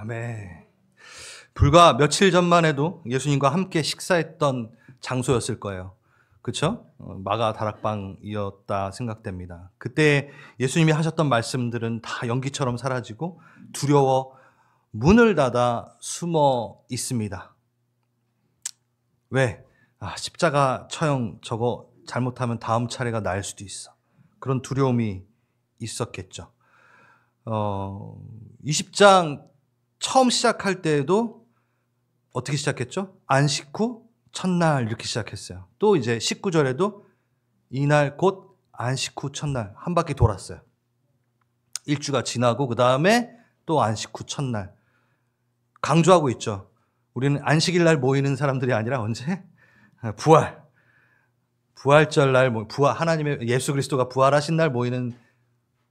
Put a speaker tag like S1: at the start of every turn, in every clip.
S1: 아멘. 불과 며칠 전만 해도 예수님과 함께 식사했던 장소였을 거예요. 그렇죠? 마가 다락방이었다 생각됩니다. 그때 예수님이 하셨던 말씀들은 다 연기처럼 사라지고 두려워 문을 닫아 숨어 있습니다. 왜? 십자가 처형 저거 잘못하면 다음 차례가 날 수도 있어. 그런 두려움이 있었겠죠. 20장 처음 시작할 때에도 어떻게 시작했죠? 안식 후 첫날 이렇게 시작했어요. 또 이제 19절에도 이날 곧 안식 후 첫날 한 바퀴 돌았어요. 일주가 지나고 그 다음에 또 안식 후 첫날 강조하고 있죠. 우리는 안식일 날 모이는 사람들이 아니라 언제? 부활절 날 하나님의 예수 그리스도가 부활하신 날 모이는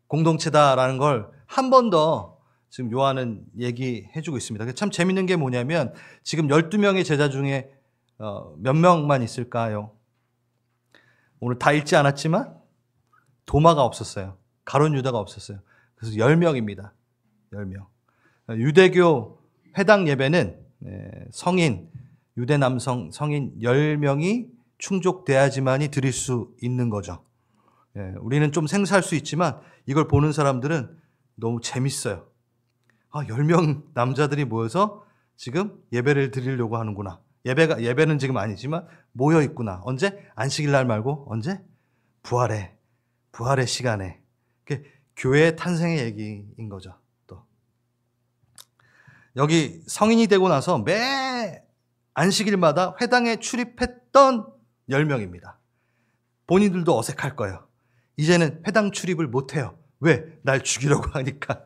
S1: 공동체다라는 걸 한 번 더 지금 요한은 얘기해주고 있습니다. 참 재밌는 게 뭐냐면 지금 12명의 제자 중에 몇 명만 있을까요? 오늘 다 읽지 않았지만 도마가 없었어요. 가룟 유다가 없었어요. 그래서 10명입니다. 10명. 유대교 회당 예배는 성인, 유대 남성 성인 10명이 충족돼야지만이 드릴 수 있는 거죠. 우리는 좀 생소할 수 있지만 이걸 보는 사람들은 너무 재밌어요. 10명 남자들이 모여서 지금 예배를 드리려고 하는구나. 예배는 지금 아니지만 모여 있구나. 언제? 안식일 날 말고 언제? 부활의 시간에. 교회 탄생의 얘기인 거죠. 또 여기 성인이 되고 나서 매 안식일마다 회당에 출입했던 10명입니다. 본인들도 어색할 거예요. 이제는 회당 출입을 못해요. 왜? 날 죽이려고 하니까.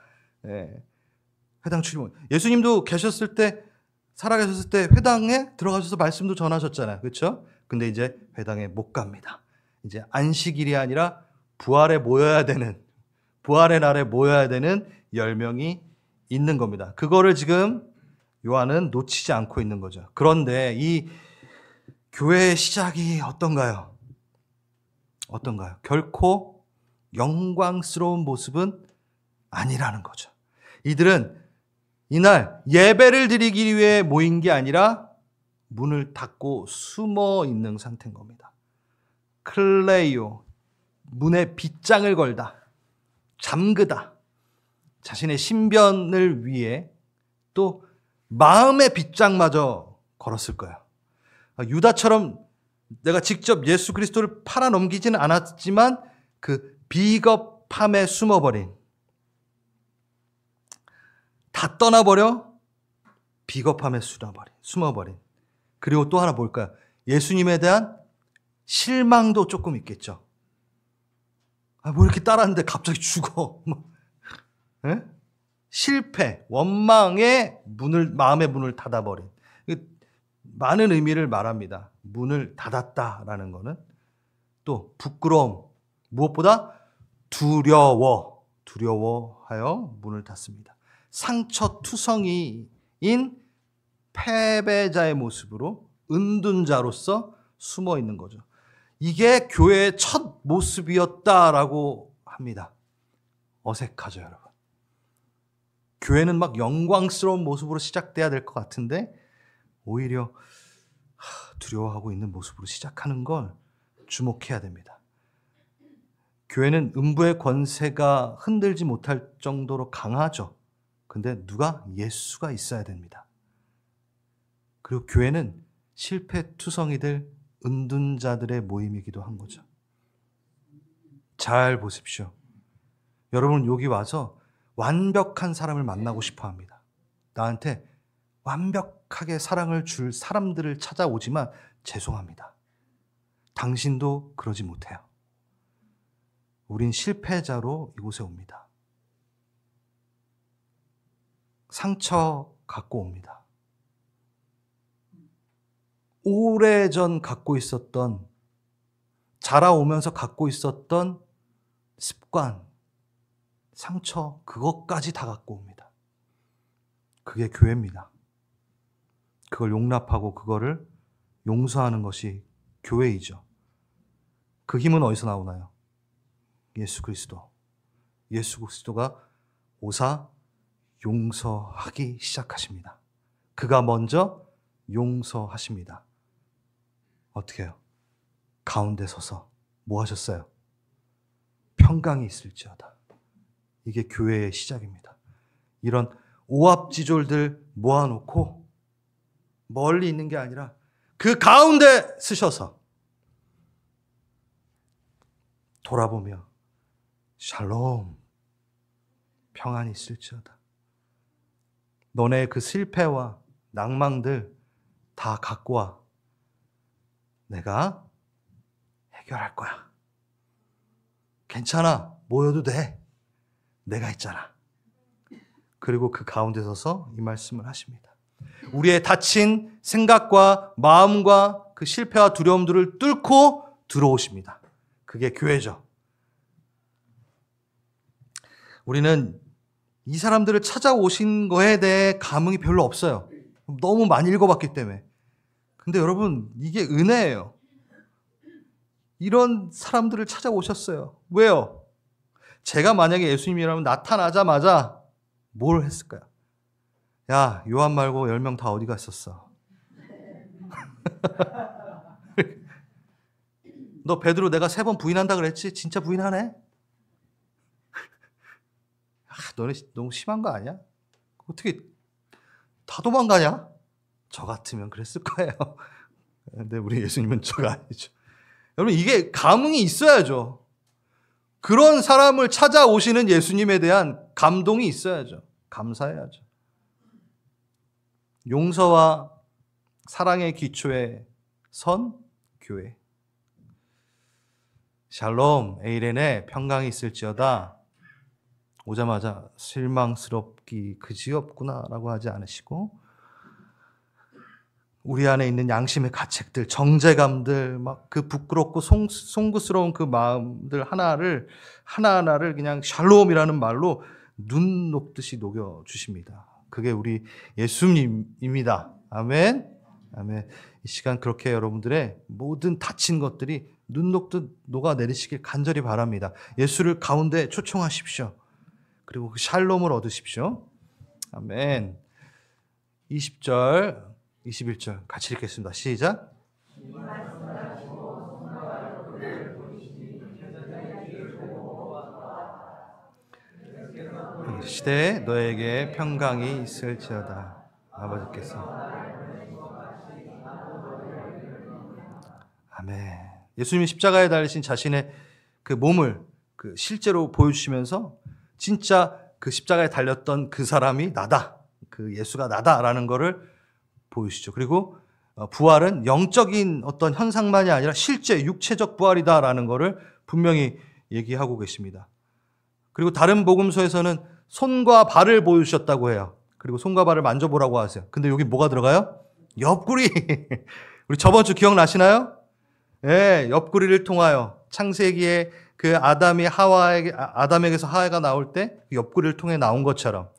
S1: 회당 출입. 예수님도 계셨을 때, 살아계셨을 때 회당에 들어가셔서 말씀도 전하셨잖아요. 그렇죠? 근데 이제 회당에 못 갑니다. 이제 안식일이 아니라 부활의 날에 모여야 되는 10명이 있는 겁니다. 그거를 지금 요한은 놓치지 않고 있는 거죠. 그런데 이 교회의 시작이 어떤가요? 결코 영광스러운 모습은 아니라는 거죠. 이들은 이날 예배를 드리기 위해 모인 게 아니라 문을 닫고 숨어 있는 상태인 겁니다. 클레이오, 문에 빗장을 걸다, 잠그다, 자신의 신변을 위해 또 마음의 빗장마저 걸었을 거예요. 유다처럼 내가 직접 예수 그리스도를 팔아넘기지는 않았지만 그 비겁함에 숨어버린, 다 떠나버려 비겁함에 숨어버린. 그리고 또 하나 뭘까요? 예수님에 대한 실망도 조금 있겠죠. 뭐 이렇게 따랐는데 갑자기 죽어. 실패, 원망의 마음의 문을 닫아버린. 많은 의미를 말합니다. 문을 닫았다라는 것은 또 부끄러움, 무엇보다 두려워하여 문을 닫습니다. 상처투성이인 패배자의 모습으로 은둔자로서 숨어 있는 거죠. 이게 교회의 첫 모습이었다라고 합니다. 어색하죠, 여러분. 교회는 막 영광스러운 모습으로 시작돼야 될 것 같은데 오히려 두려워하고 있는 모습으로 시작하는 걸 주목해야 됩니다. 교회는 음부의 권세가 흔들지 못할 정도로 강하죠. 근데 누가? 예수가 있어야 됩니다. 그리고 교회는 실패투성이들, 은둔자들의 모임이기도 한 거죠. 잘 보십시오. 여러분 여기 와서 완벽한 사람을 만나고 싶어 합니다. 나한테 완벽하게 사랑을 줄 사람들을 찾아오지만 죄송합니다. 당신도 그러지 못해요. 우린 실패자로 이곳에 옵니다. 상처 갖고 옵니다. 오래전 갖고 있었던, 자라오면서 갖고 있었던 습관, 상처, 그것까지 다 갖고 옵니다. 그게 교회입니다. 그걸 용납하고 그거를 용서하는 것이 교회이죠. 그 힘은 어디서 나오나요? 예수 그리스도. 예수 그리스도가 오사 용서하기 시작하십니다. 그가 먼저 용서하십니다. 어떻게 해요? 가운데 서서 뭐 하셨어요? 평강이 있을지어다. 이게 교회의 시작입니다. 이런 오합지졸들 모아놓고 멀리 있는 게 아니라 그 가운데 쓰셔서 돌아보며 샬롬, 평안이 있을지어다. 너네 그 실패와 낭망들 다 갖고 와. 내가 해결할 거야. 괜찮아. 모여도 돼. 내가 있잖아. 그리고 그 가운데 서서 이 말씀을 하십니다. 우리의 다친 생각과 마음과 그 실패와 두려움들을 뚫고 들어오십니다. 그게 교회죠. 우리는 이 사람들을 찾아오신 거에 대해 감흥이 별로 없어요. 너무 많이 읽어봤기 때문에. 근데 여러분, 이게 은혜예요. 이런 사람들을 찾아오셨어요. 왜요? 제가 만약에 예수님이라면 나타나자마자 뭘 했을까요? 야, 요한 말고 10명 다 어디 갔었어? 너 베드로 내가 3번 부인한다 그랬지? 진짜 부인하네? 너네 너무 심한 거 아니야? 어떻게 다 도망가냐? 저 같으면 그랬을 거예요. 근데 우리 예수님은 저가 아니죠. 여러분, 이게 감흥이 있어야죠. 그런 사람을 찾아오시는 예수님에 대한 감동이 있어야죠. 감사해야죠. 용서와 사랑의 기초에 선 교회. 샬롬, 에이렌에 평강이 있을지어다. 오자마자 실망스럽기 그지없구나라고 하지 않으시고, 우리 안에 있는 양심의 가책들, 정죄감들, 막 그 부끄럽고 송구스러운 그 마음들 하나하나를 그냥 샬롬이라는 말로 눈 녹듯이 녹여주십니다. 그게 우리 예수님입니다. 아멘. 아멘. 이 시간 그렇게 여러분들의 모든 다친 것들이 눈 녹듯 녹아내리시길 간절히 바랍니다. 예수를 가운데 초청하십시오. 그리고 그 샬롬을 얻으십시오. 아멘. 20절, 21절 같이 읽겠습니다. 시작. 시대에 너에게 평강이 있을지어다. 아버지께서. 아멘. 예수님이 십자가에 달리신 자신의 그 몸을 그 실제로 보여주시면서 진짜 그 십자가에 달렸던 그 사람이 나다. 그 예수가 나다라는 것을 보이시죠. 그리고 부활은 영적인 어떤 현상만이 아니라 실제 육체적 부활이다라는 것을 분명히 얘기하고 계십니다. 그리고 다른 복음서에서는 손과 발을 보여주셨다고 해요. 그리고 손과 발을 만져보라고 하세요. 근데 여기 뭐가 들어가요? 옆구리. 우리 저번 주 기억나시나요? 예, 옆구리를 통하여 창세기에 그 아담에게서 하와가 나올 때 그 옆구리를 통해 나온 것처럼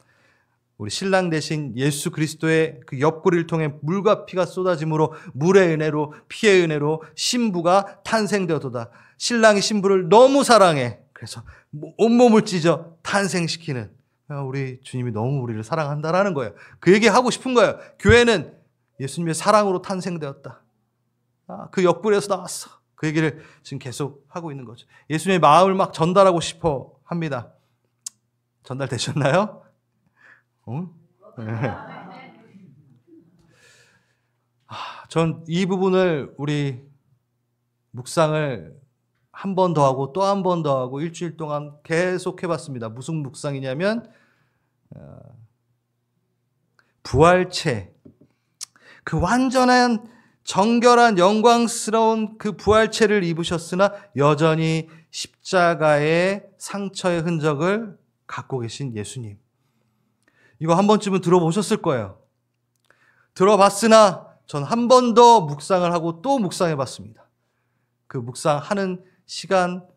S1: 우리 신랑 대신 예수 그리스도의 그 옆구리를 통해 물과 피가 쏟아짐으로 물의 은혜로 피의 은혜로 신부가 탄생되었도다. 신랑이 신부를 너무 사랑해. 그래서 온몸을 찢어 탄생시키는 우리 주님이 너무 우리를 사랑한다라는 거예요. 그 얘기 하고 싶은 거예요. 교회는 예수님의 사랑으로 탄생되었다. 그 옆구리에서 나왔어. 그 얘기를 지금 계속 하고 있는 거죠. 예수님의 마음을 막 전달하고 싶어 합니다. 전달되셨나요? 네. 전 이 부분을 우리 묵상을 한 번 더 하고 또 한 번 더 하고 일주일 동안 계속 해봤습니다. 무슨 묵상이냐면 부활체, 그 완전한 정결한 영광스러운 그 부활체를 입으셨으나 여전히 십자가의 상처의 흔적을 갖고 계신 예수님. 이거 한 번쯤은 들어보셨을 거예요. 들어봤으나 전 한 번 더 묵상을 하고 또 묵상해봤습니다. 그 묵상하는 시간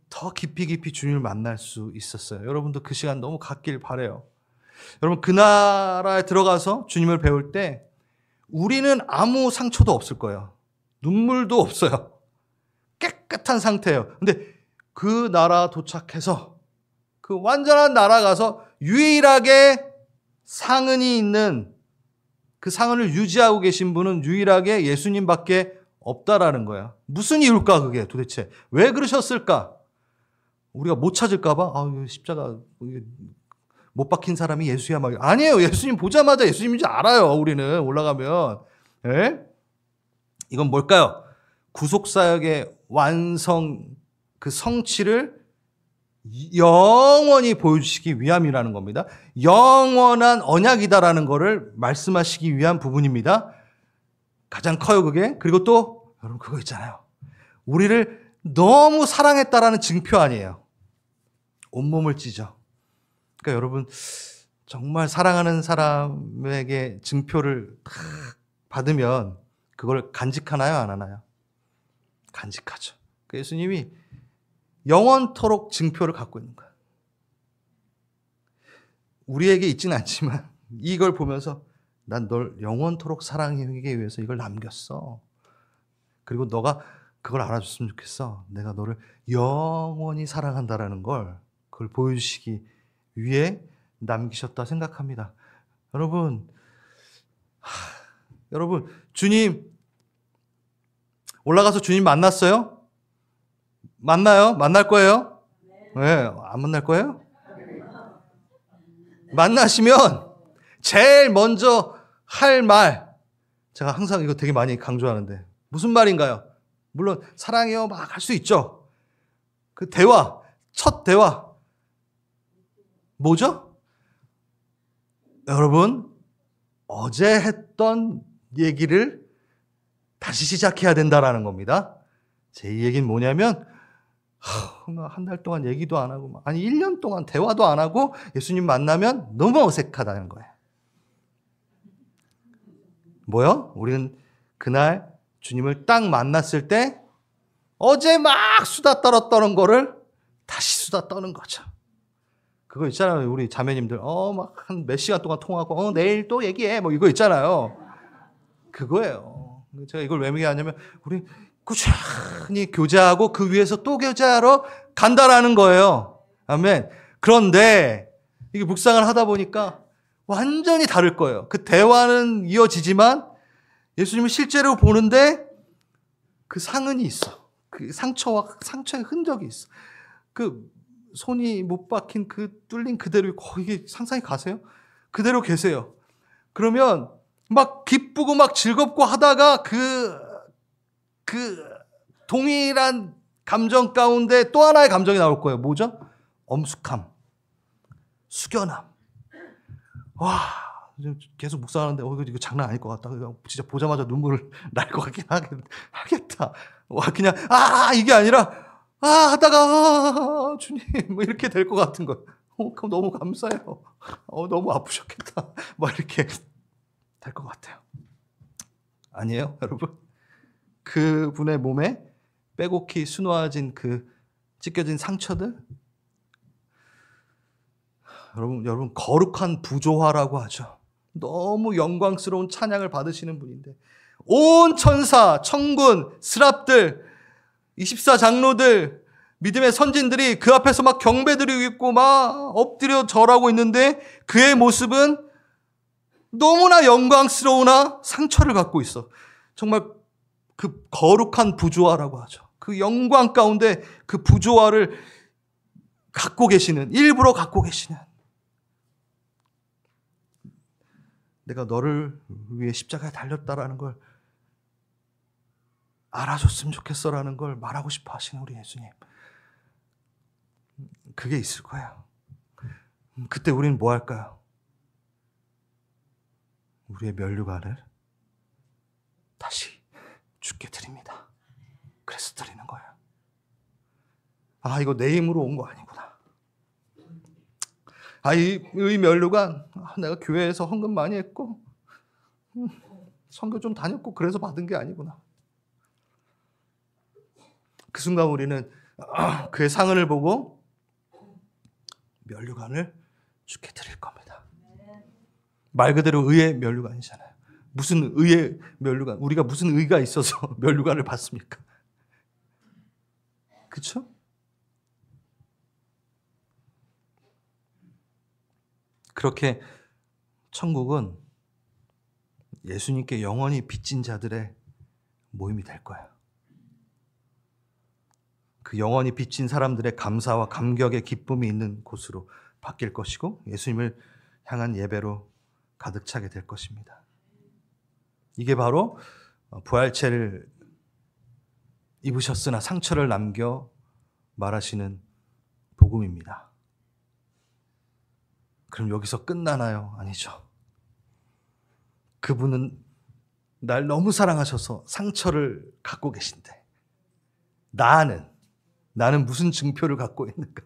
S1: 더 깊이 주님을 만날 수 있었어요. 여러분도 그 시간 너무 갖길 바라요. 여러분, 그 나라에 들어가서 주님을 배울 때 우리는 아무 상처도 없을 거예요. 눈물도 없어요. 깨끗한 상태예요. 근데 그 나라 도착해서 그 완전한 나라 가서 유일하게 상흔이 있는, 그 상흔을 유지하고 계신 분은 유일하게 예수님밖에 없다라는 거야. 무슨 이유일까 그게 도대체? 왜 그러셨을까? 우리가 못 찾을까 봐? 십자가 못 박힌 사람이 예수야 막. 아니에요. 예수님 보자마자 예수님인 줄 알아요. 우리는 올라가면. 예? 이건 뭘까요? 구속사역의 완성, 그 성취를 영원히 보여주시기 위함이라는 겁니다. 영원한 언약이다라는 것을 말씀하시기 위한 부분입니다. 가장 커요 그게. 그리고 또 여러분 그거 있잖아요. 우리를 너무 사랑했다라는 증표 아니에요. 온몸을 찢어. 그러니까 여러분 정말 사랑하는 사람에게 증표를 딱 받으면 그걸 간직하나요 안 하나요? 간직하죠. 예수님이 영원토록 증표를 갖고 있는 거야. 우리에게 있지는 않지만 이걸 보면서 난 널 영원토록 사랑하기 위해서 이걸 남겼어. 그리고 너가 그걸 알아줬으면 좋겠어. 내가 너를 영원히 사랑한다라는 걸, 그걸 보여주시기 위해 남기셨다 생각합니다. 여러분, 여러분 주님 올라가서 주님 만났어요? 만나요? 만날 거예요? 네, 안 만날 거예요? 만나시면 제일 먼저 할 말, 제가 항상 이거 되게 많이 강조하는데 무슨 말인가요? 물론 사랑해요 막 할 수 있죠. 그 대화, 첫 대화 뭐죠? 여러분 어제 했던 얘기를 다시 시작해야 된다라는 겁니다. 제 얘기는 뭐냐면 한 달 동안 얘기도 안 하고, 아니 1년 동안 대화도 안 하고 예수님 만나면 너무 어색하다는 거예요. 뭐요? 우리는 그날 주님을 딱 만났을 때 어제 막 수다 떨었던 거를 다시 수다 떠는 거죠. 그거 있잖아요. 우리 자매님들 막 한 몇 시간 동안 통화하고 내일 또 얘기해 뭐 이거 있잖아요. 그거예요. 제가 이걸 왜 얘기하냐면 우리 꾸준히 교제하고 그 위에서 또 교제하러 간다라는 거예요. 아멘. 그런데 이게 묵상을 하다 보니까 완전히 다를 거예요. 그 대화는 이어지지만 예수님을 실제로 보는데 그 상흔이 있어. 그 상처의 흔적이 있어. 그 손이 못 박힌 그 뚫린 그대로 거기 상상이 가세요? 그대로 계세요. 그러면 막 기쁘고 막 즐겁고 하다가 그 동일한 감정 가운데 또 하나의 감정이 나올 거예요. 뭐죠? 엄숙함, 숙연함. 와, 계속 묵상하는데 이거 장난 아닐 것 같다. 진짜 보자마자 눈물을 날 것 같긴 하겠다. 와, 그냥 이게 아니라 하다가 주님 뭐 이렇게 될 것 같은 거. 그럼 너무 감사해요. 너무 아프셨겠다. 뭐 이렇게 될 것 같아요. 아니에요, 여러분? 그분의 몸에 빼곡히 수놓아진 그 찢겨진 상처들, 여러분 거룩한 부조화라고 하죠. 너무 영광스러운 찬양을 받으시는 분인데 온 천사, 천군, 스랍들, 24장로들, 믿음의 선진들이 그 앞에서 막 경배드리고 있고 막 엎드려 절하고 있는데 그의 모습은 너무나 영광스러우나 상처를 갖고 있어. 정말 그 거룩한 부조화라고 하죠. 그 영광 가운데 그 부조화를 갖고 계시는, 일부러 갖고 계시는, 내가 너를 위해 십자가에 달렸다라는 걸 알아줬으면 좋겠어라는 걸 말하고 싶어 하시는 우리 예수님. 그게 있을 거예요. 그때 우리는 뭐 할까요? 우리의 면류관을 다시 주께 드립니다. 그래서 드리는 거예요. 이거 내 힘으로 온 거 아니구나. 이 면류관 내가 교회에서 헌금 많이 했고 선교 좀 다녔고 그래서 받은 게 아니구나. 그 순간 우리는 그의 상흔을 보고 면류관을 주께 드릴 겁니다. 말 그대로 의의 면류관이잖아요. 무슨 의의 면류관, 우리가 무슨 의가 있어서 면류관을 받습니까? 그렇죠? 그렇게 천국은 예수님께 영원히 빚진 자들의 모임이 될 거예요. 그 영원히 빚진 사람들의 감사와 감격의 기쁨이 있는 곳으로 바뀔 것이고 예수님을 향한 예배로 가득 차게 될 것입니다. 이게 바로 부활체를 입으셨으나 상처를 남겨 말하시는 복음입니다. 그럼 여기서 끝나나요? 아니죠. 그분은 날 너무 사랑하셔서 상처를 갖고 계신데 나는 무슨 증표를 갖고 있는가?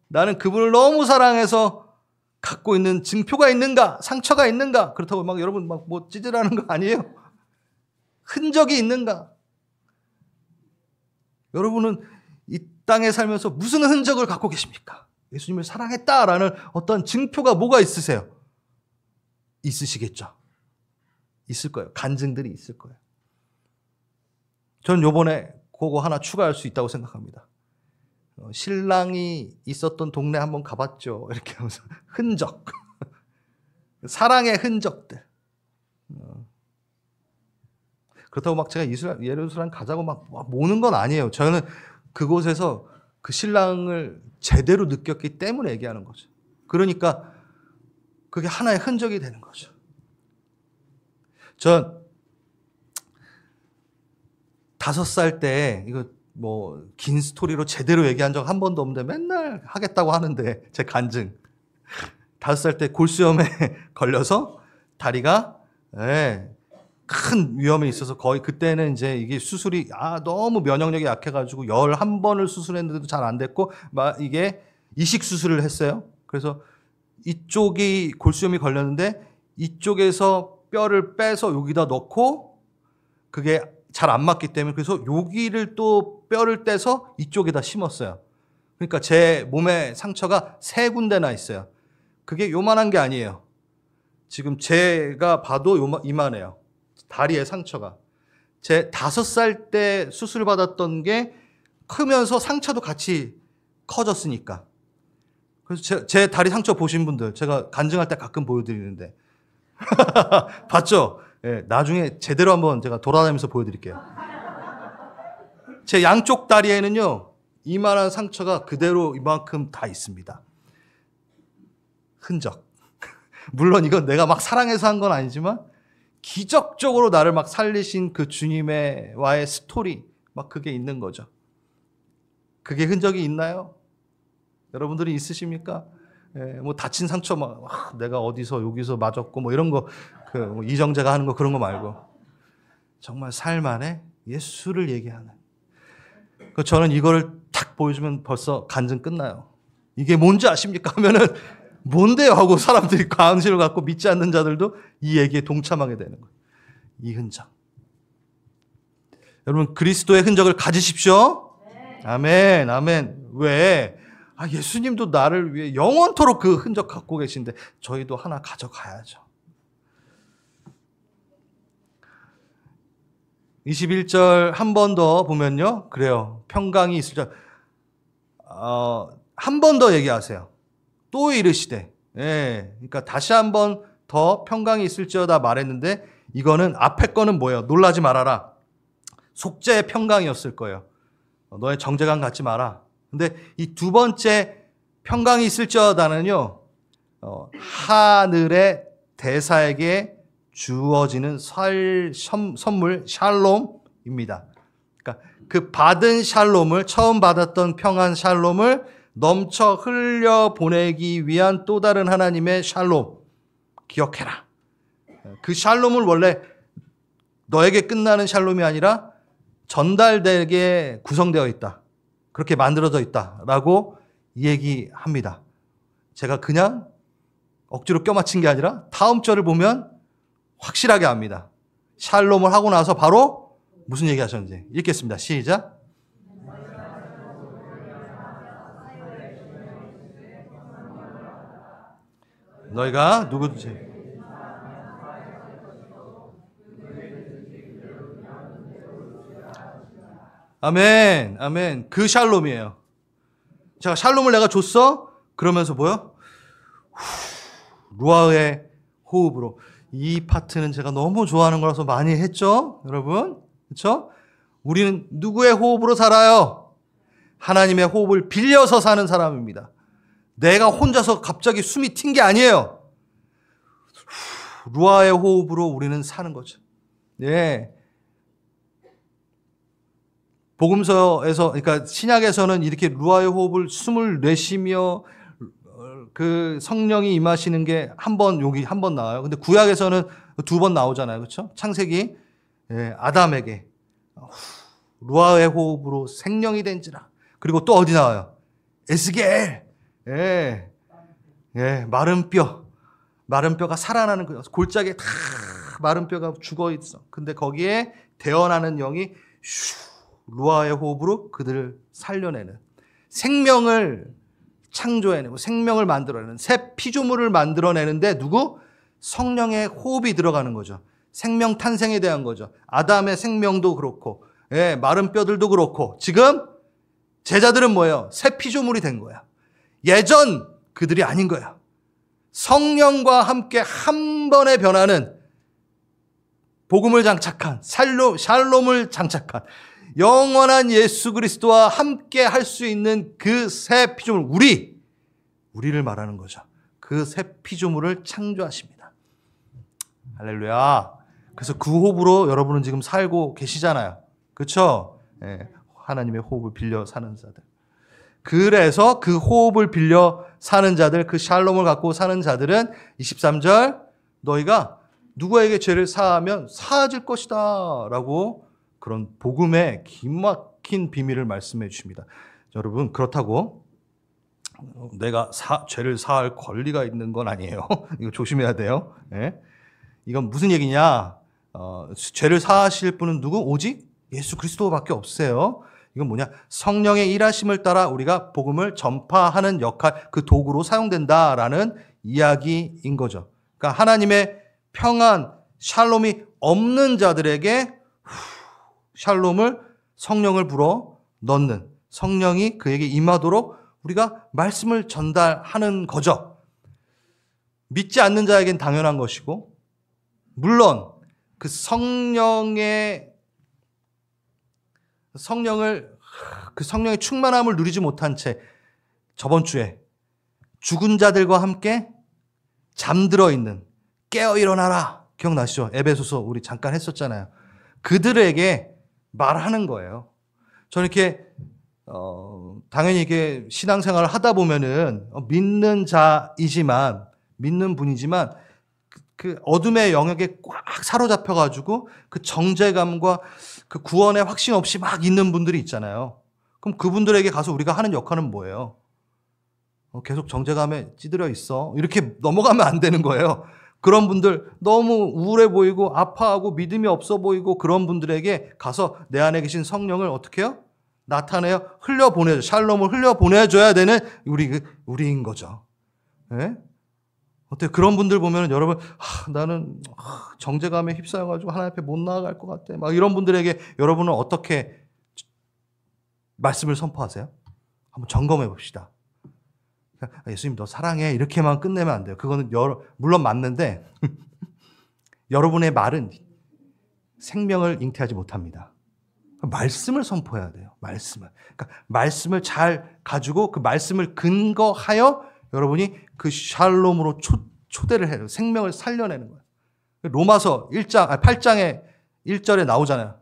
S1: 나는 그분을 너무 사랑해서 갖고 있는 증표가 있는가? 상처가 있는가? 그렇다고 막 여러분 막 뭐 찌질하는 거 아니에요? 흔적이 있는가? 여러분은 이 땅에 살면서 무슨 흔적을 갖고 계십니까? 예수님을 사랑했다라는 어떤 증표가 뭐가 있으세요? 있으시겠죠. 있을 거예요. 간증들이 있을 거예요. 전 요번에 그거 하나 추가할 수 있다고 생각합니다. 신랑이 있었던 동네 한번 가봤죠. 이렇게 하면서 흔적. 사랑의 흔적들. 그렇다고 막 제가 예루살렘 가자고 막 모는 건 아니에요. 저는 그곳에서 그 신랑을 제대로 느꼈기 때문에 얘기하는 거죠. 그러니까 그게 하나의 흔적이 되는 거죠. 전 5살 때 이거 뭐 긴 스토리로 제대로 얘기한 적 한 번도 없는데 맨날 하겠다고 하는데 제 간증. 5살 때 골수염에 걸려서 다리가 큰 위험에 있어서 거의 그때는 이제 이게 수술이 너무 면역력이 약해가지고 11번을 수술했는데도 잘 안 됐고 막 이게 이식 수술을 했어요. 그래서 이쪽이 골수염이 걸렸는데 이쪽에서 뼈를 빼서 여기다 넣고 그게 잘 안 맞기 때문에 그래서 여기를 또 뼈를 떼서 이쪽에다 심었어요. 그러니까 제 몸에 상처가 3군데나 있어요. 그게 요만한 게 아니에요. 지금 제가 봐도 이만해요. 다리에 상처가. 제 5살 때 수술 받았던 게 크면서 상처도 같이 커졌으니까. 그래서 제 다리 상처 보신 분들 제가 간증할 때 가끔 보여드리는데 봤죠? 네, 나중에 제대로 한번 제가 돌아다니면서 보여드릴게요. 제 양쪽 다리에는요 이만한 상처가 그대로 이만큼 다 있습니다. 흔적. 물론 이건 내가 막 사랑해서 한 건 아니지만 기적적으로 나를 막 살리신 그 주님과의 스토리 막 그게 있는 거죠. 그게 흔적이 있나요? 여러분들이 있으십니까? 뭐 다친 상처 막 내가 어디서 여기서 맞았고 뭐 이런 거 뭐 이정재가 하는 거 그런 거 말고 정말 삶 안에 예수를 얘기하는. 저는 이거를 탁 보여주면 벌써 간증 끝나요. 이게 뭔지 아십니까? 하면은 뭔데요? 하고 사람들이 관심을 갖고 믿지 않는 자들도 이 얘기에 동참하게 되는 거예요. 이 흔적. 여러분 그리스도의 흔적을 가지십시오. 네. 아멘, 아멘. 왜? 예수님도 나를 위해 영원토록 그 흔적 갖고 계신데 저희도 하나 가져가야죠. 21절 한 번 더 보면요. 그래요. 평강이 있을 줄. 한 번 더 얘기하세요. 또 이르시되. 그러니까 다시 한 번 더 평강이 있을지어다 말했는데 이거는 앞에 거는 뭐예요? 놀라지 말아라. 속죄의 평강이었을 거예요. 너의 정죄감 갖지 마라. 근데 이 두 번째 평강이 있을지어다는요. 하늘의 대사에게 주어지는 선물 샬롬입니다. 그러니까 그 받은 샬롬을 처음 받았던 평안 샬롬을 넘쳐 흘려 보내기 위한 또 다른 하나님의 샬롬 기억해라. 그 샬롬을 원래 너에게 끝나는 샬롬이 아니라 전달되게 구성되어 있다. 그렇게 만들어져 있다라고 얘기합니다. 제가 그냥 억지로 껴맞힌 게 아니라 다음 절을 보면 확실하게 압니다. 샬롬을 하고 나서 바로 무슨 얘기 하셨는지 읽겠습니다. 시작. 너희가 누구든지 아멘, 아멘. 그 샬롬이에요. 제가 샬롬을 내가 줬어? 그러면서 뭐요? 루아의 호흡으로. 이 파트는 제가 너무 좋아하는 거라서 많이 했죠, 여러분? 그렇죠? 우리는 누구의 호흡으로 살아요? 하나님의 호흡을 빌려서 사는 사람입니다. 내가 혼자서 갑자기 숨이 튄 게 아니에요. 루아의 호흡으로 우리는 사는 거죠. 예. 복음서에서, 그러니까 신약에서는 이렇게 루아의 호흡을 숨을 내쉬며 그 성령이 임하시는 게 여기 한 번 나와요. 근데 구약에서는 2번 나오잖아요. 그렇죠? 창세기, 예, 아담에게 루아의 호흡으로 생명이 된지라. 그리고 또 어디 나와요? 에스겔. 예. 예, 마른 뼈가 살아나는 거예요. 골짜기에 다 마른 뼈가 죽어 있어. 근데 거기에 태어나는 영이 루아의 호흡으로 그들을 살려내는, 생명을 창조해내고 생명을 만들어내는, 새 피조물을 만들어내는데 누구? 성령의 호흡이 들어가는 거죠. 생명 탄생에 대한 거죠. 아담의 생명도 그렇고, 예, 마른 뼈들도 그렇고, 지금 제자들은 뭐예요? 새 피조물이 된 거야. 예전 그들이 아닌 거야. 성령과 함께 한 번에 변하는, 복음을 장착한, 샬롬을 장착한, 영원한 예수 그리스도와 함께 할 수 있는 그 새 피조물, 우리를 말하는 거죠. 그 새 피조물을 창조하십니다. 할렐루야. 그래서 그 호흡으로 여러분은 지금 살고 계시잖아요. 그렇죠? 예, 하나님의 호흡을 빌려 사는 자들. 그래서 그 호흡을 빌려 사는 자들, 그 샬롬을 갖고 사는 자들은 23절, 너희가 누구에게 죄를 사하면 사해질 것이다 라고 그런 복음의 기막힌 비밀을 말씀해 주십니다. 여러분, 그렇다고 내가 죄를 사할 권리가 있는 건 아니에요. 이거 조심해야 돼요. 예? 이건 무슨 얘기냐? 죄를 사하실 분은 누구? 오직 예수 그리스도밖에 없어요. 이건 뭐냐? 성령의 일하심을 따라 우리가 복음을 전파하는 역할, 그 도구로 사용된다라는 이야기인 거죠. 그러니까 하나님의 평안, 샬롬이 없는 자들에게 샬롬을, 성령을 불어 넣는, 성령이 그에게 임하도록 우리가 말씀을 전달하는 거죠. 믿지 않는 자에겐 당연한 것이고, 물론 그 성령의 충만함을 누리지 못한 채 저번 주에 죽은 자들과 함께 잠들어 있는, 깨어 일어나라, 기억나시죠? 에베소서 우리 잠깐 했었잖아요. 그들에게 말하는 거예요. 저는 이렇게 당연히 이게 신앙생활을 하다 보면은 믿는 분이지만 그 어둠의 영역에 꽉 사로잡혀 가지고 그 정죄감과 그 구원의 확신 없이 막 있는 분들이 있잖아요. 그럼 그분들에게 가서 우리가 하는 역할은 뭐예요? 계속 정죄감에 찌들어 있어. 이렇게 넘어가면 안 되는 거예요. 그런 분들, 너무 우울해 보이고 아파하고 믿음이 없어 보이고 그런 분들에게 가서 내 안에 계신 성령을 어떻게 해요? 나타내요. 흘려보내줘. 샬롬을 흘려보내줘야 되는 우리인 거죠. 네? 어때요? 그런 분들 보면은 여러분, 나는 정죄감에 휩싸여가지고 하나님 앞에 못 나아갈 것 같아. 막 이런 분들에게 여러분은 어떻게 말씀을 선포하세요? 한번 점검해 봅시다. 예수님 너 사랑해 이렇게만 끝내면 안 돼요. 그거는 물론 맞는데 여러분의 말은 생명을 잉태하지 못합니다. 말씀을 선포해야 돼요. 그러니까 말씀을 잘 가지고 그 말씀을 근거하여 여러분이 그 샬롬으로 초대를 해요. 생명을 살려내는 거예요. 로마서 8장에 1절에 나오잖아요.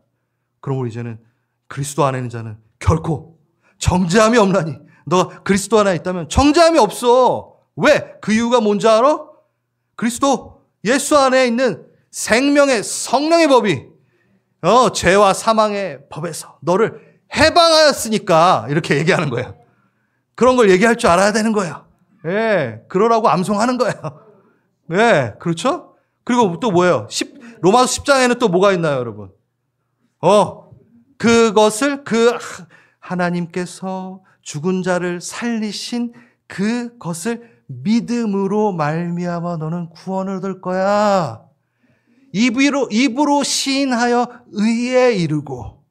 S1: 그럼 우리 이제는 그리스도 안에 있는 자는 결코 정죄함이 없나니, 너가 그리스도 안에 있다면 정죄함이 없어. 왜? 그 이유가 뭔지 알아? 그리스도 예수 안에 있는 생명의 성령의 법이 죄와 사망의 법에서 너를 해방하였으니까 이렇게 얘기하는 거예요. 그런 걸 얘기할 줄 알아야 되는 거예요. 예, 그러라고 암송하는 거예요. 예, 그렇죠? 그리고 또 뭐예요? 로마서 10장에는 또 뭐가 있나요, 여러분? 그것을 하나님께서 죽은 자를 살리신 그것을 믿음으로 말미암아 너는 구원을 얻을 거야. 입으로 시인하여 의에 이르고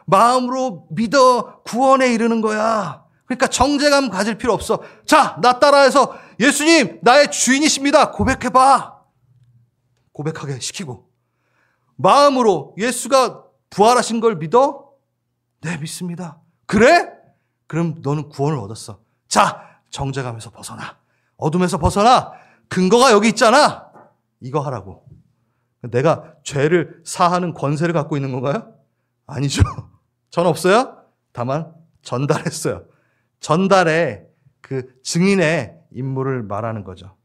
S1: 마음으로 믿어 구원에 이르는 거야. 그러니까 정죄감 가질 필요 없어. 자, 나 따라해서 예수님 나의 주인이십니다. 고백해봐. 고백하게 시키고 마음으로 예수가 부활하신 걸 믿어? 네, 믿습니다. 그래? 그럼 너는 구원을 얻었어. 자, 정죄감에서 벗어나. 어둠에서 벗어나. 근거가 여기 있잖아. 이거 하라고. 내가 죄를 사하는 권세를 갖고 있는 건가요? 아니죠. 전 없어요. 다만 전달했어요. 전달에 그 증인의 임무를 말하는 거죠.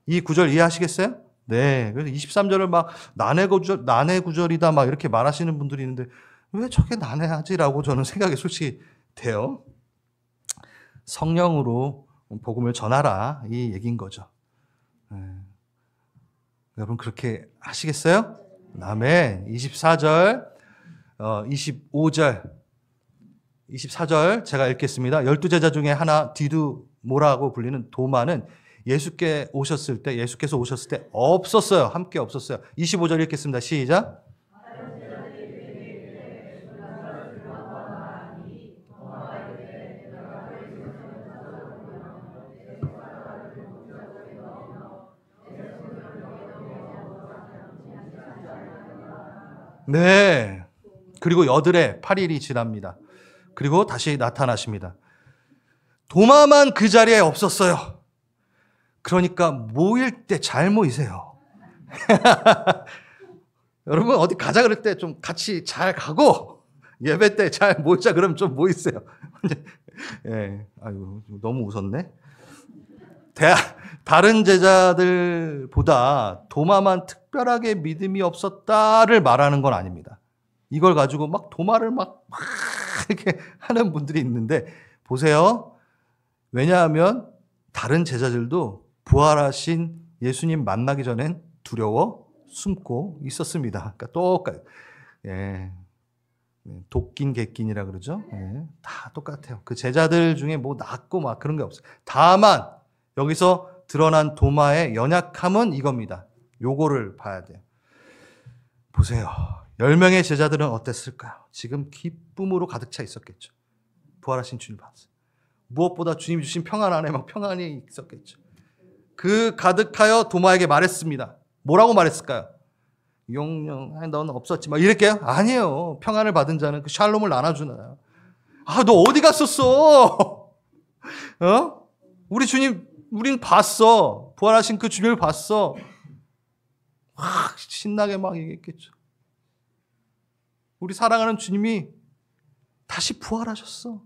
S1: 이 구절 이해하시겠어요? 네. 그래서 23절을 막 난해 구절이다 막 이렇게 말하시는 분들이 있는데 왜 저게 난해하지라고 저는 생각이 솔직히 돼요. 성령으로 복음을 전하라 이 얘기인 거죠. 네. 여러분 그렇게 하시겠어요? 아멘. 24절, 25절, 24절 제가 읽겠습니다. 12제자 중에 하나 디두모라고 불리는 도마는 예수께서 오셨을 때 없었어요. 함께 없었어요. 25절 읽겠습니다. 시작. 네. 그리고 여드레 8일이 지납니다. 그리고 다시 나타나십니다. 도마만 그 자리에 없었어요. 그러니까 모일 때 잘 모이세요. 여러분 어디 가자 그럴 때 좀 같이 잘 가고 예배 때 잘 모이자 그러면 좀 모이세요. 예, 아유 너무 웃었네. 다른 제자들보다 도마만 특별하게 믿음이 없었다를 말하는 건 아닙니다. 이걸 가지고 막 도마를 막 이렇게 하는 분들이 있는데 보세요. 왜냐하면 다른 제자들도 부활하신 예수님 만나기 전엔 두려워 숨고 있었습니다. 그러니까 똑같, 예, 도낀 객긴이라 그러죠. 예, 다 똑같아요. 그 제자들 중에 뭐 낫고 막 그런 게 없어요. 다만 여기서 드러난 도마의 연약함은 이겁니다. 요거를 봐야 돼요. 보세요. 10명의 제자들은 어땠을까요? 지금 기쁨으로 가득 차 있었겠죠. 부활하신 주님 봤어요. 무엇보다 주님 주신 평안 안에 막 평안이 있었겠죠. 그 가득하여 도마에게 말했습니다. 뭐라고 말했을까요? 용령, 너는 없었지. 막 이럴게요? 아니에요. 평안을 받은 자는 그 샬롬을 나눠주나요? 아, 너 어디 갔었어? 어? 우리 주님, 우린 봤어. 부활하신 그 주님을 봤어. 막 신나게 막 얘기했겠죠. 우리 사랑하는 주님이 다시 부활하셨어.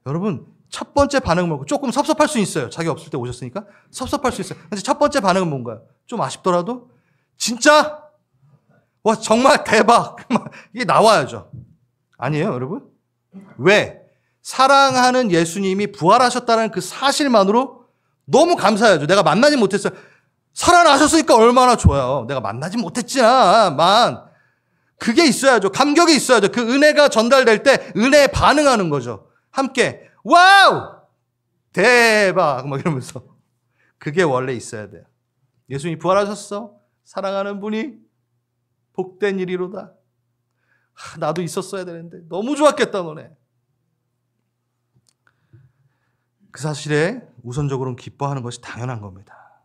S1: 여러분, 첫 번째 반응은 뭐고 조금 섭섭할 수 있어요. 자기 없을 때 오셨으니까 섭섭할 수 있어요. 근데 첫 번째 반응은 뭔가요? 좀 아쉽더라도 진짜? 와 정말 대박. 이게 나와야죠. 아니에요, 여러분? 왜? 사랑하는 예수님이 부활하셨다는 그 사실만으로 너무 감사해야죠. 내가 만나지 못했어요. 살아나셨으니까 얼마나 좋아요. 내가 만나지 못했지만 그게 있어야죠. 감격이 있어야죠. 그 은혜가 전달될 때 은혜에 반응하는 거죠. 함께 와우! 대박! 막 이러면서 그게 원래 있어야 돼요. 예수님이 부활하셨어? 사랑하는 분이 복된 일이로다. 나도 있었어야 되는데 너무 좋았겠다 너네. 그 사실에 우선적으로는 기뻐하는 것이 당연한 겁니다.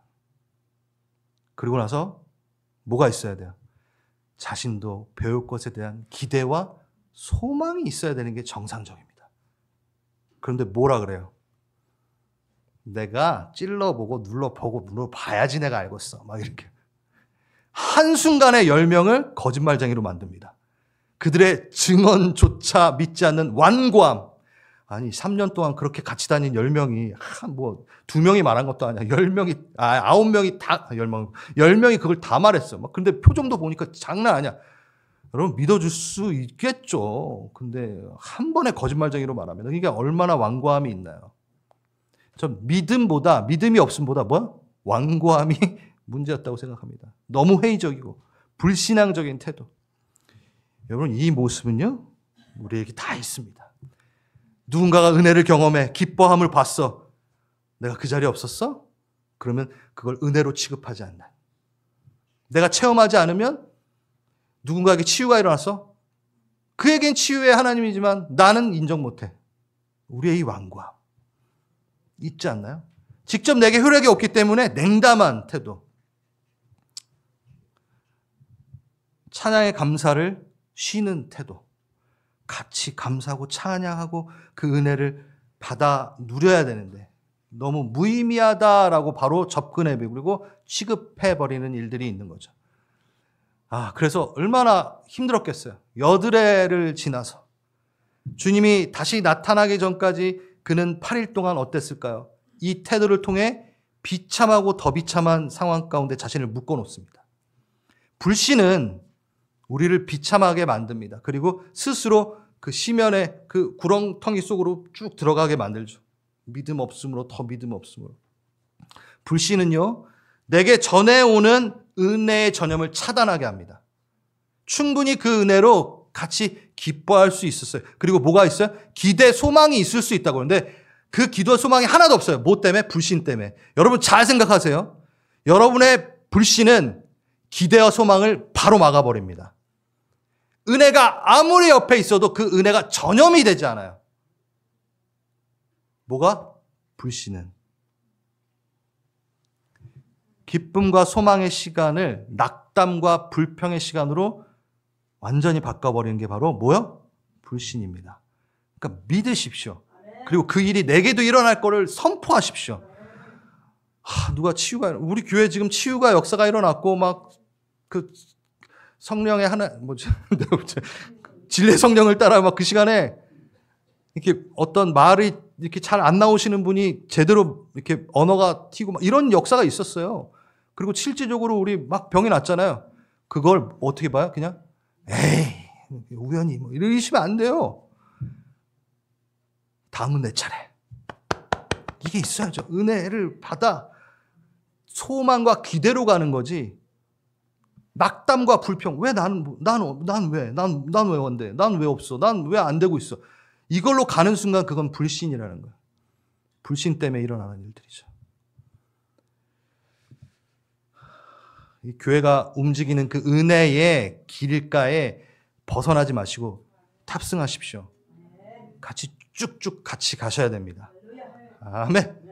S1: 그리고 나서 뭐가 있어야 돼요? 자신도 배울 것에 대한 기대와 소망이 있어야 되는 게 정상적입니다. 그런데 뭐라 그래요? 내가 찔러보고 눌러봐야지 내가 알겠어. 막 이렇게. 한순간에 10명을 거짓말쟁이로 만듭니다. 그들의 증언조차 믿지 않는 완고함. 아니 3년 동안 그렇게 같이 다닌 10명이 뭐 2명이 말한 것도 아니야. 10명이 9명이 다 10명이 그걸 다 말했어. 막 근데 표정도 보니까 장난 아니야. 여러분 믿어줄 수 있겠죠. 근데 한 번에 거짓말쟁이로 말하면 이게 얼마나 완고함이 있나요? 전 믿음이 없음보다 뭐야? 완고함이 문제였다고 생각합니다. 너무 회의적이고 불신앙적인 태도. 여러분 이 모습은요 우리에게 다 있습니다. 누군가가 은혜를 경험해 기뻐함을 봤어. 내가 그 자리에 없었어? 그러면 그걸 은혜로 취급하지 않나. 내가 체험하지 않으면 누군가에게 치유가 일어났어? 그에겐 치유의 하나님이지만 나는 인정 못해. 우리의 이 완고함 있지 않나요? 직접 내게 효력이 없기 때문에 냉담한 태도. 찬양의 감사를 쉬는 태도. 같이 감사하고 찬양하고 그 은혜를 받아 누려야 되는데 너무 무의미하다라고 바로 접근해버리고 취급해버리는 일들이 있는 거죠. 그래서 얼마나 힘들었겠어요. 여드레를 지나서 주님이 다시 나타나기 전까지 그는 8일 동안 어땠을까요? 이 태도를 통해 비참하고 더 비참한 상황 가운데 자신을 묶어놓습니다. 불신은 우리를 비참하게 만듭니다. 그리고 스스로 그 시면의 그 구렁텅이 속으로 쭉 들어가게 만들죠. 믿음 없음으로 더 믿음 없음으로. 불신은요, 내게 전해오는 은혜의 전염을 차단하게 합니다. 충분히 그 은혜로 같이 기뻐할 수 있었어요. 그리고 뭐가 있어요? 기대, 소망이 있을 수 있다고 하는데 그 기도와 소망이 하나도 없어요. 뭐 때문에? 불신 때문에. 여러분 잘 생각하세요. 여러분의 불신은 기대와 소망을 바로 막아버립니다. 은혜가 아무리 옆에 있어도 그 은혜가 전염이 되지 않아요. 뭐가? 불신은. 기쁨과 소망의 시간을 낙담과 불평의 시간으로 완전히 바꿔버리는 게 바로 뭐요? 불신입니다. 그러니까 믿으십시오. 그리고 그 일이 내게도 일어날 거를 선포하십시오. 누가 우리 교회 지금 치유가 역사가 일어났고 막 그 성령의 진례 성령을 따라 막 그 시간에 이렇게 어떤 말이 이렇게 잘 안 나오시는 분이 제대로 이렇게 언어가 튀고 막 이런 역사가 있었어요. 그리고 실질적으로 우리 막 병이 났잖아요. 그걸 어떻게 봐요? 그냥 에이 우연히 뭐 이러시면 안 돼요. 다음은 내 차례. 이게 있어야죠. 은혜를 받아 소망과 기대로 가는 거지. 낙담과 불평. 왜 난 왜 원대? 난 왜 없어? 난 왜 안 되고 있어? 이걸로 가는 순간 그건 불신이라는 거예요. 불신 때문에 일어나는 일들이죠. 이 교회가 움직이는 그 은혜의 길가에 벗어나지 마시고 탑승하십시오. 같이 쭉쭉 같이 가셔야 됩니다. 아멘.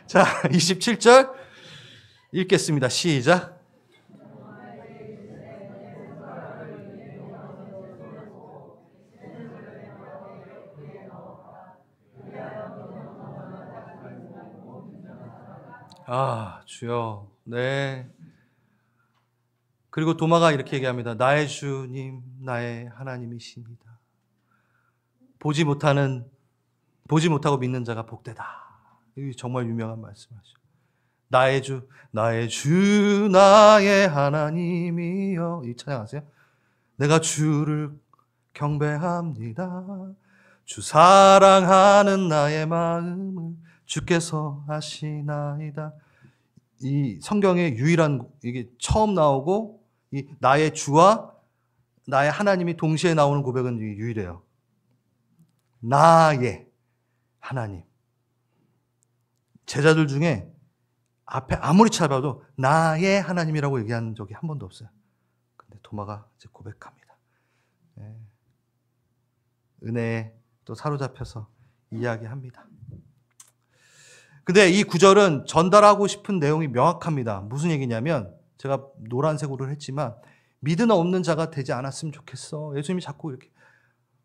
S1: 자, 27절 읽겠습니다. 시작. 주여. 네. 그리고 도마가 이렇게 얘기합니다. 나의 주님, 나의 하나님이십니다. 보지 못하고 믿는 자가 복되다. 이게 정말 유명한 말씀이죠. 나의 주, 나의 하나님이여. 이 찬양하세요. 내가 주를 경배합니다. 주 사랑하는 나의 마음을 주께서 아시나이다. 이 성경의 유일한 이게 처음 나오고 이 나의 주와 나의 하나님이 동시에 나오는 고백은 유일해요. 나의 하나님. 제자들 중에 앞에 아무리 찾아봐도 나의 하나님이라고 얘기한 적이 한 번도 없어요. 근데 도마가 이제 고백합니다. 은혜에 또 사로잡혀서 이야기합니다. 근데 이 구절은 전달하고 싶은 내용이 명확합니다. 무슨 얘기냐면 제가 노란색으로 했지만 믿음 없는 자가 되지 않았으면 좋겠어. 예수님이 자꾸 이렇게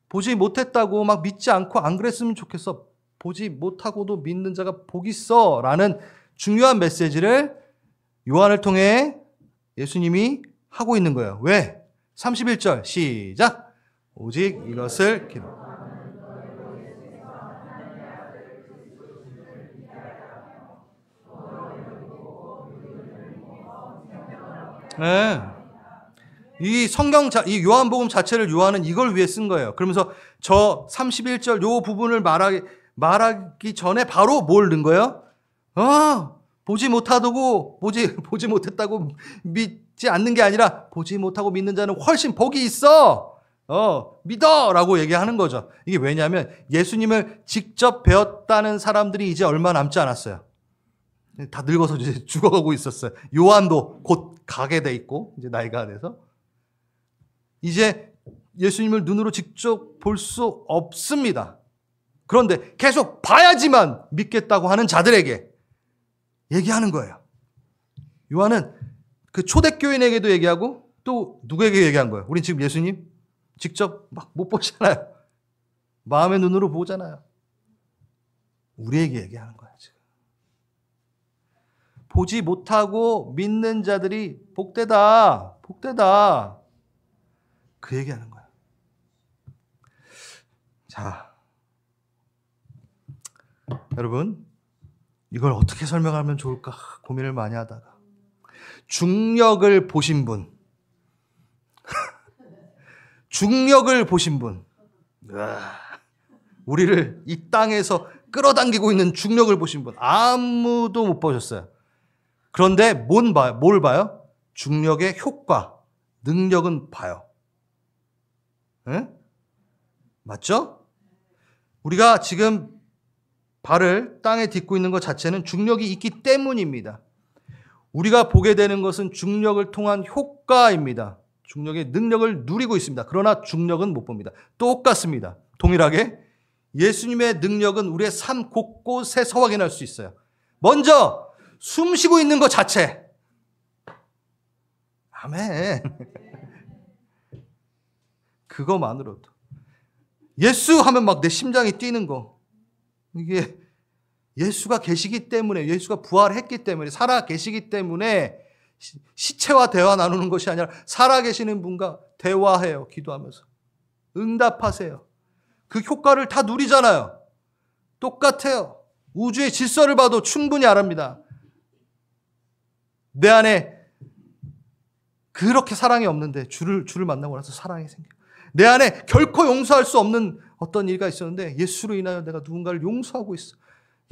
S1: 보지 못했다고 막 믿지 않고 안 그랬으면 좋겠어. 보지 못하고도 믿는 자가 복이 있어. 라는 중요한 메시지를 요한을 통해 예수님이 하고 있는 거예요. 왜? 31절 시작. 오직 이것을 기록. 네. 이 이 요한복음 자체를 요한은 이걸 위해 쓴 거예요. 그러면서 저 31절 요 부분을 말하기 전에 바로 뭘 넣은 거예요? 보지 못했다고 믿지 않는 게 아니라 보지 못하고 믿는 자는 훨씬 복이 있어. 믿어라고 얘기하는 거죠. 이게 왜냐하면 예수님을 직접 배웠다는 사람들이 이제 얼마 남지 않았어요. 다 늙어서 이제 죽어가고 있었어요. 요한도 곧 가게 돼 있고 이제 나이가 돼서 이제 예수님을 눈으로 직접 볼 수 없습니다. 그런데 계속 봐야지만 믿겠다고 하는 자들에게 얘기하는 거예요. 요한은 그 초대교인에게도 얘기하고 또 누구에게 얘기한 거예요? 우린 지금 예수님 직접 막 못 보잖아요. 마음의 눈으로 보잖아요. 우리에게 얘기하는 거예요, 지금. 보지 못하고 믿는 자들이 복되다, 복되다. 그 얘기하는 거예요. 자, 여러분, 이걸 어떻게 설명하면 좋을까 고민을 많이 하다가 중력을 보신 분, 중력을 보신 분, 우리를 이 땅에서 끌어당기고 있는 중력을 보신 분 아무도 못 보셨어요. 그런데 뭘 봐요? 중력의 효과, 능력은 봐요. 네? 맞죠? 우리가 지금 발을 땅에 딛고 있는 것 자체는 중력이 있기 때문입니다. 우리가 보게 되는 것은 중력을 통한 효과입니다. 중력의 능력을 누리고 있습니다. 그러나 중력은 못 봅니다. 똑같습니다. 동일하게 예수님의 능력은 우리의 삶 곳곳에서 확인할 수 있어요. 먼저 숨 쉬고 있는 것 자체. 아멘. 그거만으로도. 예수 하면 막 내 심장이 뛰는 거. 이게 예수가 계시기 때문에, 예수가 부활했기 때문에, 살아 계시기 때문에 시체와 대화 나누는 것이 아니라 살아 계시는 분과 대화해요. 기도하면서. 응답하세요. 그 효과를 다 누리잖아요. 똑같아요. 우주의 질서를 봐도 충분히 알합니다. 내 안에 그렇게 사랑이 없는데 주를 만나고 나서 사랑이 생겨요. 내 안에 결코 용서할 수 없는 어떤 일이 있었는데 예수로 인하여 내가 누군가를 용서하고 있어.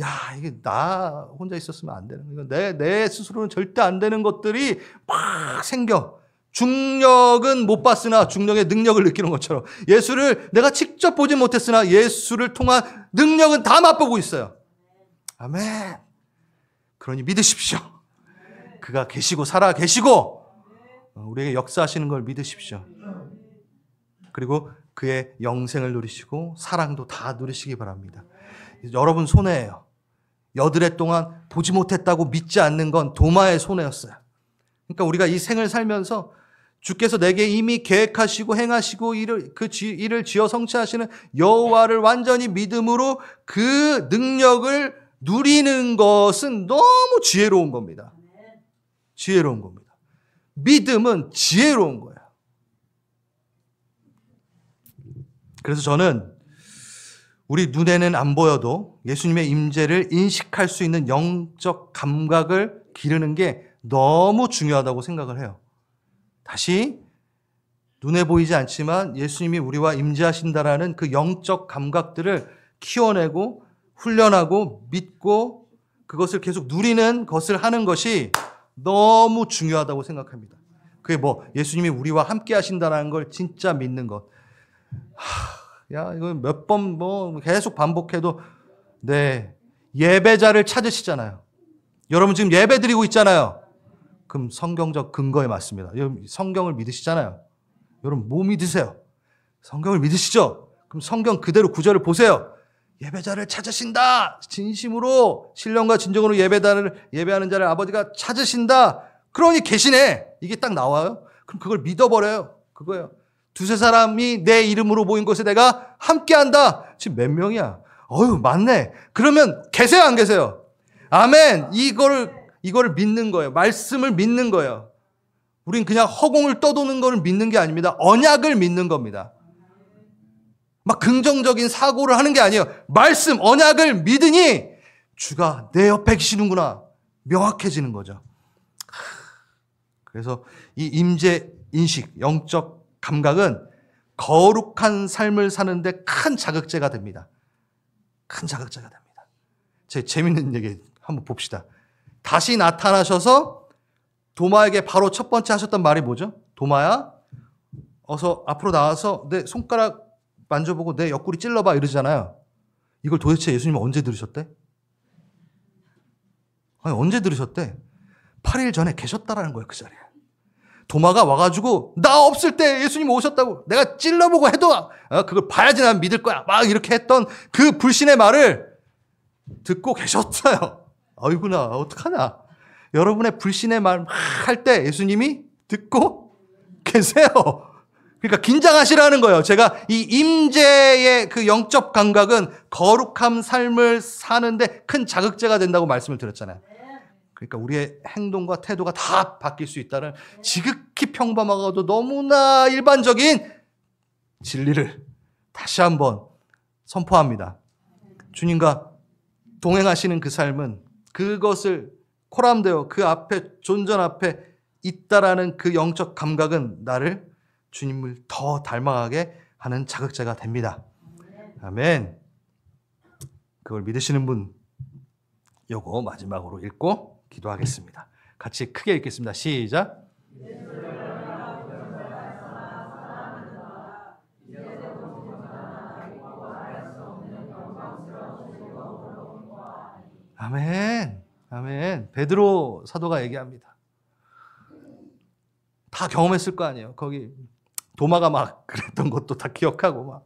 S1: 야, 이게 나 혼자 있었으면 안 되는 거야. 내 스스로는 절대 안 되는 것들이 막 생겨. 중력은 못 봤으나 중력의 능력을 느끼는 것처럼 예수를 내가 직접 보지 못했으나 예수를 통한 능력은 다 맛보고 있어요. 아멘. 그러니 믿으십시오. 그가 계시고 살아 계시고 우리에게 역사하시는 걸 믿으십시오. 그리고 그의 영생을 누리시고 사랑도 다 누리시기 바랍니다. 여러분 손해예요. 여드레 동안 보지 못했다고 믿지 않는 건 도마의 손해였어요. 그러니까 우리가 이 생을 살면서 주께서 내게 이미 계획하시고 행하시고 일을 지어 성취하시는 여호와를 완전히 믿음으로 그 능력을 누리는 것은 너무 지혜로운 겁니다. 지혜로운 겁니다. 믿음은 지혜로운 거예요. 그래서 저는 우리 눈에는 안 보여도 예수님의 임재를 인식할 수 있는 영적 감각을 기르는 게 너무 중요하다고 생각을 해요. 다시 눈에 보이지 않지만 예수님이 우리와 임재하신다라는 그 영적 감각들을 키워내고 훈련하고 믿고 그것을 계속 누리는 것을 하는 것이 너무 중요하다고 생각합니다. 그게 뭐 예수님이 우리와 함께 하신다라는 걸 진짜 믿는 것. 야, 이거 몇 번 뭐 계속 반복해도 네, 예배자를 찾으시잖아요. 여러분 지금 예배 드리고 있잖아요. 그럼 성경적 근거에 맞습니다. 여러분 성경을 믿으시잖아요. 여러분 뭐 믿으세요? 성경을 믿으시죠? 그럼 성경 그대로 구절을 보세요. 예배자를 찾으신다. 진심으로 신령과 진정으로 예배하는 자를 아버지가 찾으신다. 그러니 계시네. 이게 딱 나와요. 그럼 그걸 믿어버려요. 그거예요. 두세 사람이 내 이름으로 모인 곳에 내가 함께한다. 지금 몇 명이야? 어휴, 많네. 그러면 계세요, 안 계세요? 아멘. 이거를 믿는 거예요. 말씀을 믿는 거예요. 우린 그냥 허공을 떠도는 거를 믿는 게 아닙니다. 언약을 믿는 겁니다. 막 긍정적인 사고를 하는 게 아니에요. 말씀, 언약을 믿으니 주가 내 옆에 계시는구나. 명확해지는 거죠. 그래서 이 임재 인식, 영적 감각은 거룩한 삶을 사는데 큰 자극제가 됩니다. 큰 자극제가 됩니다. 재밌는 얘기 한번 봅시다. 다시 나타나셔서 도마에게 바로 첫 번째 하셨던 말이 뭐죠? 도마야, 어서 앞으로 나와서 내 손가락 만져보고 내 옆구리 찔러봐 이러잖아요. 이걸 도대체 예수님은 언제 들으셨대? 아니, 언제 들으셨대? 8일 전에 계셨다라는 거예요, 그 자리에. 도마가 와가지고 나 없을 때 예수님 오셨다고 내가 찔러보고 해도 그걸 봐야지 난 믿을 거야. 막 이렇게 했던 그 불신의 말을 듣고 계셨어요. 아이구나 어떡하나. 여러분의 불신의 말 할 때 예수님이 듣고 계세요. 그러니까 긴장하시라는 거예요. 제가 이 임재의 그 영적 감각은 거룩한 삶을 사는데 큰 자극제가 된다고 말씀을 드렸잖아요. 그러니까 우리의 행동과 태도가 다 바뀔 수 있다는 지극히 평범하고도 너무나 일반적인 진리를 다시 한번 선포합니다. 주님과 동행하시는 그 삶은 그것을 코람되어 그 앞에 존전 앞에 있다라는 그 영적 감각은 나를 주님을 더 닮아가게 하는 자극제가 됩니다. 아멘. 그걸 믿으시는 분 요거 마지막으로 읽고 기도하겠습니다. 같이 크게 읽겠습니다. 시작. 아멘. 아멘. 베드로 사도가 얘기합니다. 다 경험했을 거 아니에요. 거기 도마가 막 그랬던 것도 다 기억하고 막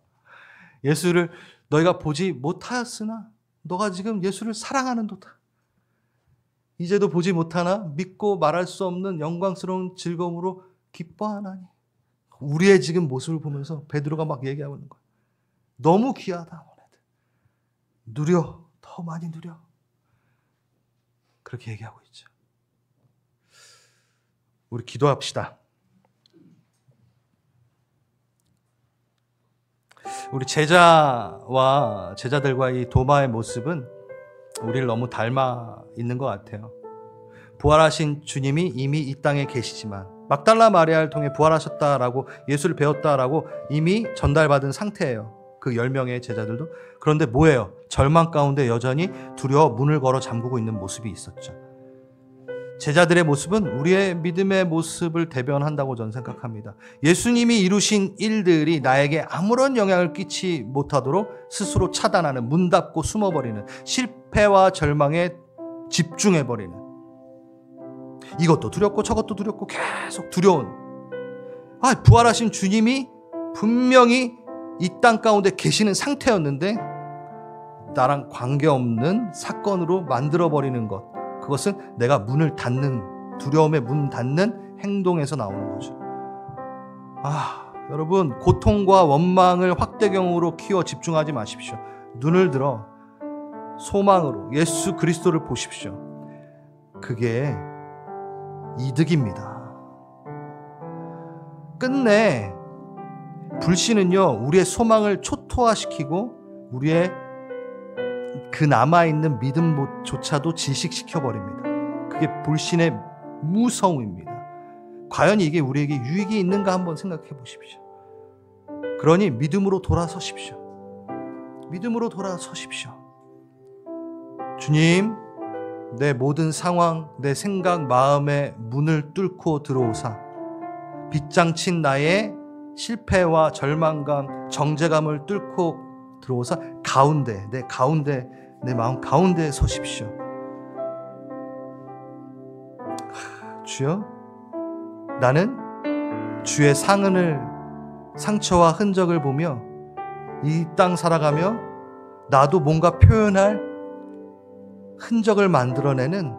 S1: 예수를 너희가 보지 못하였으나 너가 지금 예수를 사랑하는도다. 이제도 보지 못하나 믿고 말할 수 없는 영광스러운 즐거움으로 기뻐하나니. 우리의 지금 모습을 보면서 베드로가 막 얘기하고 있는 거야. 너무 귀하다. 누려. 더 많이 누려. 그렇게 얘기하고 있죠. 우리 기도합시다. 우리 제자와 제자들과 이 도마의 모습은 우리를 너무 닮아 있는 것 같아요. 부활하신 주님이 이미 이 땅에 계시지만 막달라 마리아를 통해 부활하셨다라고 예수를 배웠다라고 이미 전달받은 상태예요. 그 10명의 제자들도. 그런데 뭐예요? 절망 가운데 여전히 두려워 문을 걸어 잠그고 있는 모습이 있었죠. 제자들의 모습은 우리의 믿음의 모습을 대변한다고 저는 생각합니다. 예수님이 이루신 일들이 나에게 아무런 영향을 끼치 못하도록 스스로 차단하는, 문 닫고 숨어버리는, 실패와 절망에 집중해버리는, 이것도 두렵고 저것도 두렵고 계속 두려운, 부활하신 주님이 분명히 이 땅 가운데 계시는 상태였는데 나랑 관계없는 사건으로 만들어버리는 것, 그것은 내가 문을 닫는, 두려움의 문 닫는 행동에서 나오는 거죠. 여러분, 고통과 원망을 확대경으로 키워 집중하지 마십시오. 눈을 들어 소망으로 예수 그리스도를 보십시오. 그게 이득입니다. 끝내 불신은요, 우리의 소망을 초토화시키고 우리의 그 남아있는 믿음조차도 질식시켜버립니다. 그게 불신의 무서움입니다. 과연 이게 우리에게 유익이 있는가 한번 생각해 보십시오. 그러니 믿음으로 돌아서십시오. 믿음으로 돌아서십시오. 주님, 내 모든 상황, 내 생각, 마음의 문을 뚫고 들어오사 빗장친 나의 실패와 절망감, 정죄감을 뚫고 들어오사 가운데, 내 마음 가운데에 서십시오. 주여, 나는 주의 상처와 흔적을 보며 이 땅 살아가며 나도 뭔가 표현할 흔적을 만들어내는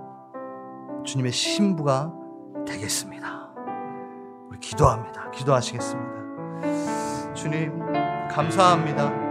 S1: 주님의 신부가 되겠습니다. 우리 기도합니다. 기도하시겠습니다. 주님, 감사합니다.